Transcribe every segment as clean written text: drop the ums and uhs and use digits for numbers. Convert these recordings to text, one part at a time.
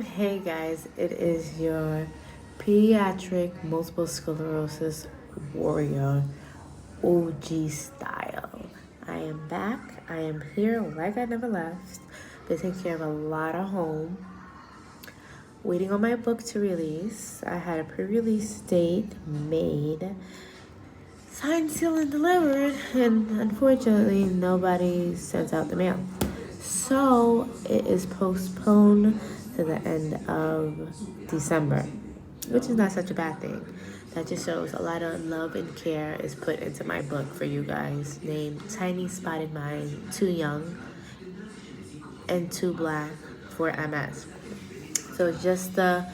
Hey guys, it is your pediatric multiple sclerosis warrior OG style. I am back. I am here like I never left. Been taking care of a lot of home. Waiting on my book to release. I had a pre-release date made, signed, sealed, and delivered, and unfortunately nobody sent out the mail. So it is postponed to the end of December, which is not such a bad thing. That just shows a lot of love and care is put into my book for you guys, named Tiny Spotted Mind, Too Young and Too Black for MS. So just the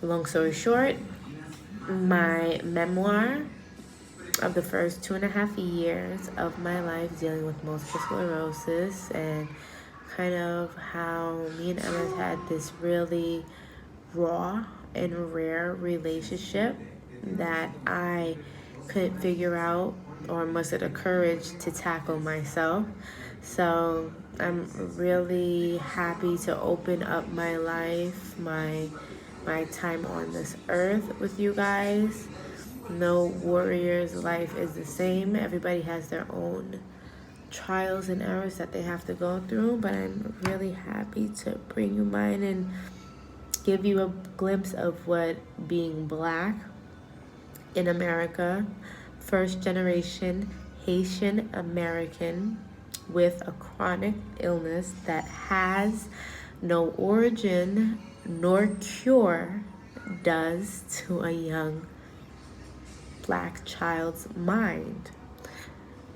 long story short, my memoir of the first 2.5 years of my life dealing with multiple sclerosis and kind of how me and Emma had this really raw and rare relationship that I couldn't figure out or mustered the courage to tackle myself. So I'm really happy to open up my life, my time on this earth with you guys. No warrior's life is the same. Everybody has their own trials and errors that they have to go through, but I'm really happy to bring you mine and give you a glimpse of what being black in America, first generation Haitian American with a chronic illness that has no origin nor cure does to a young black child's mind.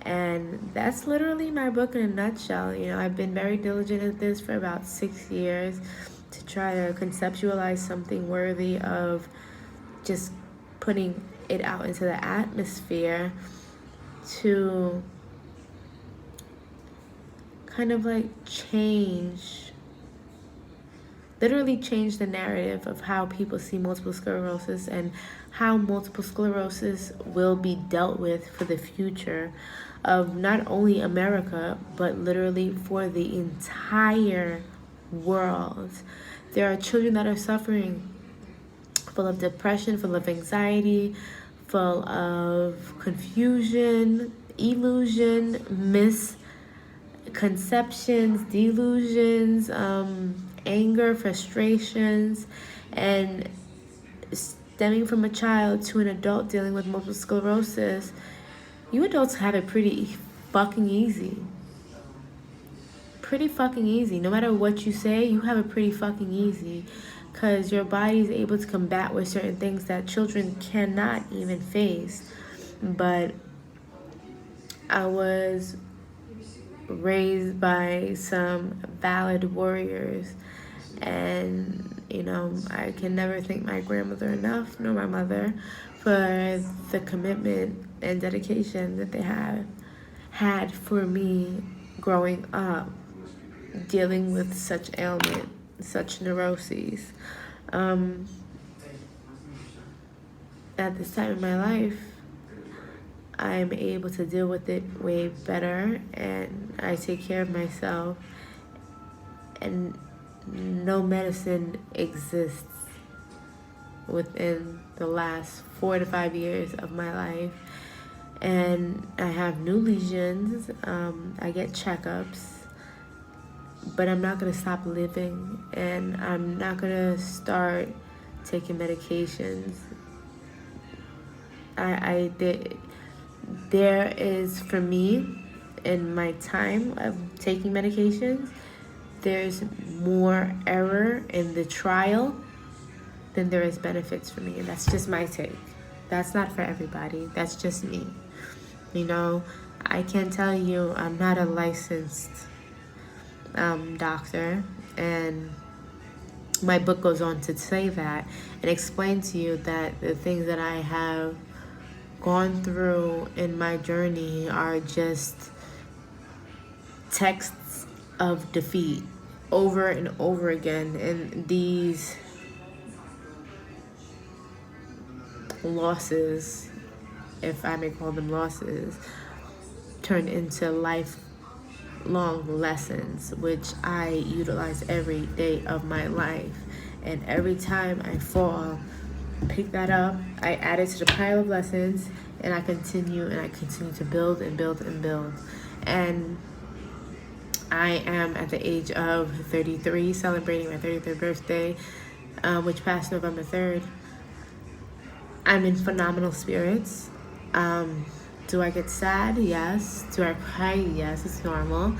And that's literally my book in a nutshell. You know, I've been very diligent at this for about 6 years to try to conceptualize something worthy of just putting it out into the atmosphere to kind of like literally change the narrative of how people see multiple sclerosis and how multiple sclerosis will be dealt with for the future of not only America, but literally for the entire world. There are children that are suffering, full of depression, full of anxiety, full of confusion, illusion, misconceptions, delusions, anger, frustrations, and stemming from a child to an adult dealing with multiple sclerosis. You adults have it pretty fucking easy. Pretty fucking easy. No matter what you say, you have it pretty fucking easy because your body is able to combat with certain things that children cannot even face. But I was raised by some valid warriors, and you know, I can never thank my grandmother enough, nor my mother, for the commitment and dedication that they have had for me growing up, dealing with such ailment, such neuroses. At this time in my life, I'm able to deal with it way better, and I take care of myself, and no medicine exists within the last 4 to 5 years of my life. And I have new lesions. I get checkups, but I'm not gonna stop living, and I'm not gonna start taking medications. There is, for me, in my time of taking medications, there's more error in the trial than there is benefits for me, and that's just my take. That's not for everybody. That's just me. You know, I can tell you I'm not a licensed doctor, and my book goes on to say that and explain to you that the things that I have gone through in my journey are just texts of defeat over and over again, and these losses, if I may call them losses, turn into life long lessons, which I utilize every day of my life. And every time I fall, pick that up, I add it to the pile of lessons, and I continue to build and build and build. And I am at the age of 33, celebrating my 33rd birthday, which passed November 3rd. I'm in phenomenal spirits. Do I get sad? Yes. Do I cry? Yes, it's normal.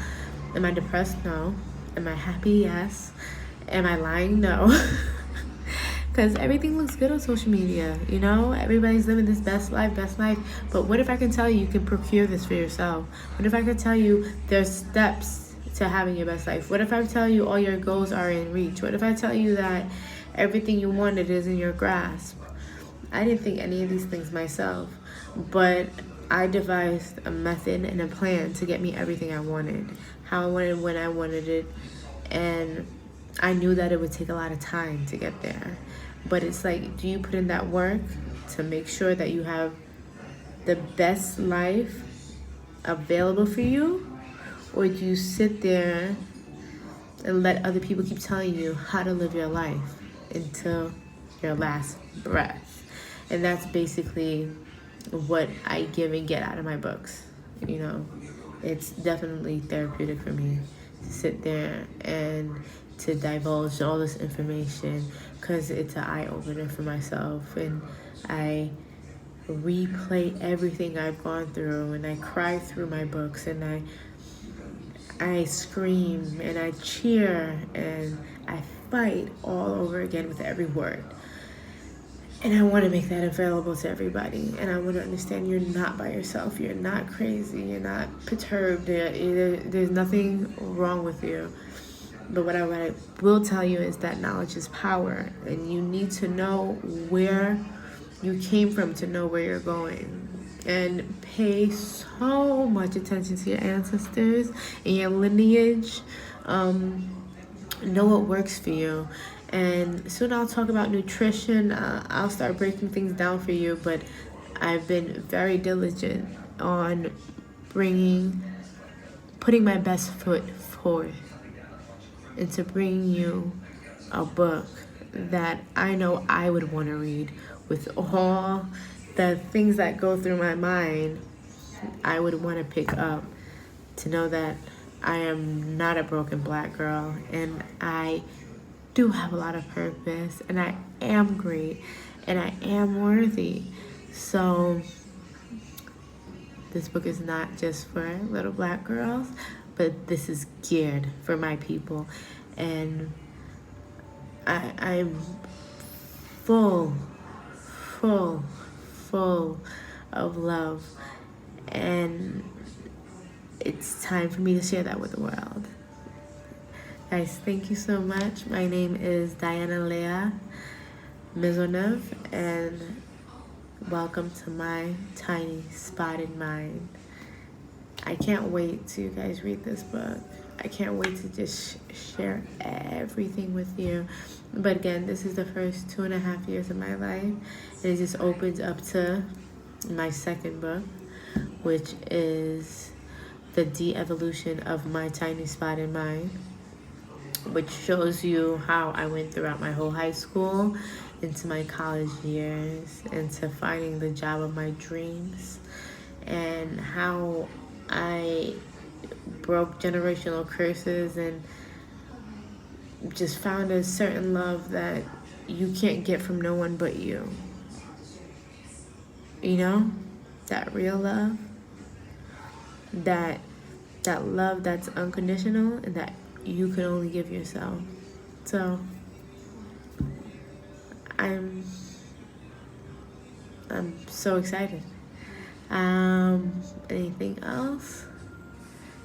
Am I depressed? No. Am I happy? Yes. Am I lying? No. Because everything looks good on social media, you know? Everybody's living this best life. But what if I can tell you can procure this for yourself? What if I could tell you there's steps to having your best life? What if I tell you all your goals are in reach? What if I tell you that everything you wanted is in your grasp? I didn't think any of these things myself, but I devised a method and a plan to get me everything I wanted, how I wanted, when I wanted it, and I knew that it would take a lot of time to get there. But it's like, do you put in that work to make sure that you have the best life available for you? Or do you sit there and let other people keep telling you how to live your life until your last breath? And that's basically what I give and get out of my books. You know, it's definitely therapeutic for me to sit there and to divulge all this information, because it's an eye-opener for myself, and I replay everything I've gone through, and I cry through my books, and I scream and I cheer and I fight all over again with every word. And I want to make that available to everybody. And I want to understand you're not by yourself. You're not crazy. You're not perturbed. There's nothing wrong with you. But what I will tell you is that knowledge is power. And you need to know where you came from to know where you're going. And pay so much attention to your ancestors and your lineage. Know what works for you. And soon I'll talk about nutrition. I'll start breaking things down for you, but I've been very diligent on putting my best foot forth, and to bring you a book that I know I would want to read. With all the things that go through my mind, I would want to pick up, to know that I am not a broken black girl, and I do have a lot of purpose, and I am great, and I am worthy. So this book is not just for little black girls, but this is geared for my people. And I'm full of love, and it's time for me to share that with the world. Guys, thank you so much. My name is Diana Leah Maisonneuve, and welcome to my tiny spotted mind. I can't wait to you guys read this book. I can't wait to just share everything with you. But again, this is the first 2.5 years of my life, and it just opens up to my second book, which is the de-evolution of my tiny spotted mind, which shows you how I went throughout my whole high school, into my college years, into finding the job of my dreams, and how I broke generational curses and just found a certain love that you can't get from no one but you. You know? That real love. That love that's unconditional and that you can only give yourself. So I'm so excited. Anything else?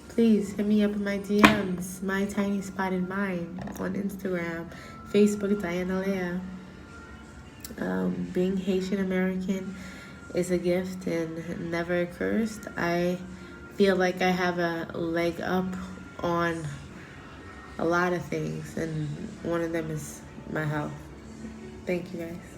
Please hit me up in my DMs, My Tiny Spotted Mind on Instagram, Facebook, Diana Leah. Being Haitian American is a gift and never a curse. I feel like I have a leg up on a lot of things, and one of them is my health. Thank you guys.